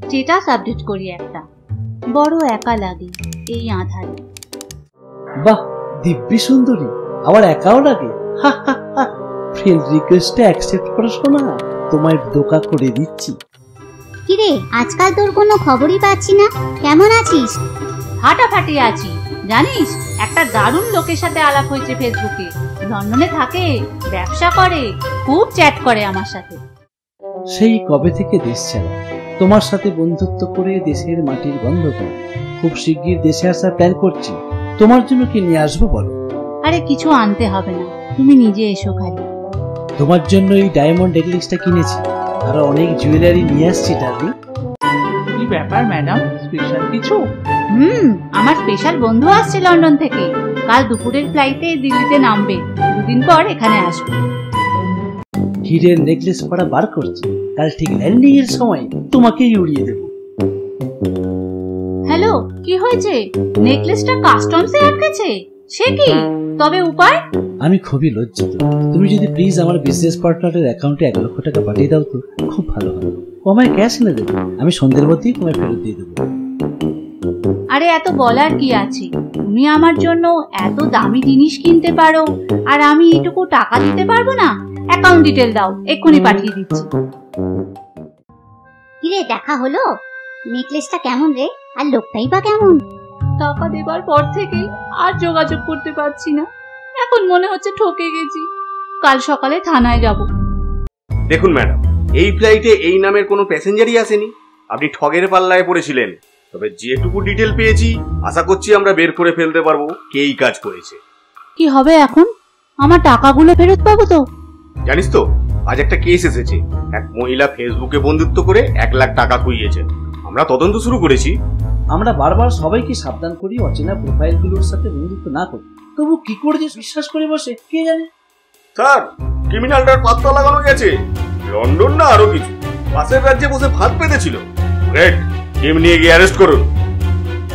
Status update করি একটা। বড় একা লাগে এই আঁধারে। বাহ, দিব্যি সুন্দরী, আবার একাও লাগে। ফ্রেন্ড রিকোয়েস্টে অ্যাকসেপ্ট করো শোনা, তোমায় দোকা করে দিচ্ছি। কিরে, আজকাল তোর কোনো খবরই পাচ্ছি না, কেমন আছিস? ফাটাফাটি আছি। জানিস, একটা দারুণ লোকের সাথে আলাপ হয়েছে ফেসবুকে। লন্ডনে থাকে, ব্যবসা করে, খুব চ্যাট করে আমার সাথে। সেই কবে থেকে দেশ ছাড়া, তোমার সাথে বন্ধুত্ব করে দেশের মাটির গন্ধ করে। খুব শিগগির দেশে আসার প্ল্যান করছি। তোমার জন্য কি নিয়ে আসবো বলো? আরে কিছু আনতে হবে না, তুমি নিজে এসো খালি। তোমার জন্য এই ডায়মন্ড নেকলেসটা কিনেছি, আরো অনেক জুয়েলারি নিয়ে আসছি ডার্লিং। কি ব্যাপার ম্যাডাম, স্পেশাল কিছু? আমার স্পেশাল বন্ধু আসছে লন্ডন থেকে। কাল দুপুরের ফ্লাইটে দিল্লিতে নামবে, দুদিন পর এখানে আসবে। হীরের নেকলেস পরা বার করছি, কাল ঠিক ল্যান্ডিং এর সময় তোমাকেই উড়িয়ে দেবো। হ্যালো, কি হয়েছে? নেকলেসটা কাস্টমসে আটকেছে? সে কি? তবে উপায়? আমি খুবই লজ্জিত। তুমি যদি প্লিজ আমার বিজনেস পার্টনারের অ্যাকাউন্টে 1 লক্ষ টাকা পাঠিয়ে দাও তো খুব ভালো হবে। ও আমায় ক্যাশ এনে দেবে, আমি সন্ধ্যের মধ্যেই তোমায় ফেরত দিয়ে দেবো। আরে এত বলার কি আছে? তুমি আমার জন্য এত দামি জিনিস কিনতে পারো, আর আমি এইটুকু টাকা দিতে পারবো না? অ্যাকাউন্ট ডিটেল দাও, এক্ষুনি পাঠিয়ে দিচ্ছি। কিরে, দেখা হলো? নেকলেসটা কেমন রে? আর লোকটাই বা কেমন? টাকা দেবার পর থেকে আর যোগাযোগ করতে পারছি না। এখন মনে হচ্ছে ঠকে গেছি। কাল সকালে থানায় যাব। দেখুন ম্যাডাম, এই ফ্লাইটে এই নামের কোনো প্যাসেঞ্জারই আসেনি। আপনি ঠগের পাল্লায় পড়েছিলেন। তবে যেটুকু ডিটেল পেয়েছি, আশা করছি আমরা বের করে ফেলতে পারবো কে এই কাজ করেছে। কি হবে এখন? আমার টাকাগুলো ফেরত পাবো তো? জানিস তো, আজ একটা কেস এসেছে। এক মহিলা ফেসবুকে বন্ধুত্ব করে 1 লাখ টাকা খুইয়েছেন। আমরা তদন্ত শুরু করেছি। আমরা বারবার সবাইকে সাবধান করি অচেনা প্রোফাইলগুলোর সাথে বন্ধুত্ব না করি, তবু কি করে যে বিশ্বাস করে বসে কে জানে। স্যার, ক্রিমিনালটার পাত্তা লাগানো গেছে। লন্ডন না আরো কিছু পাশের রাজ্যে বসে ভাত পেতেছিল। গ্রেট, টিম নিয়ে গিয়ে অ্যারেস্ট করুন।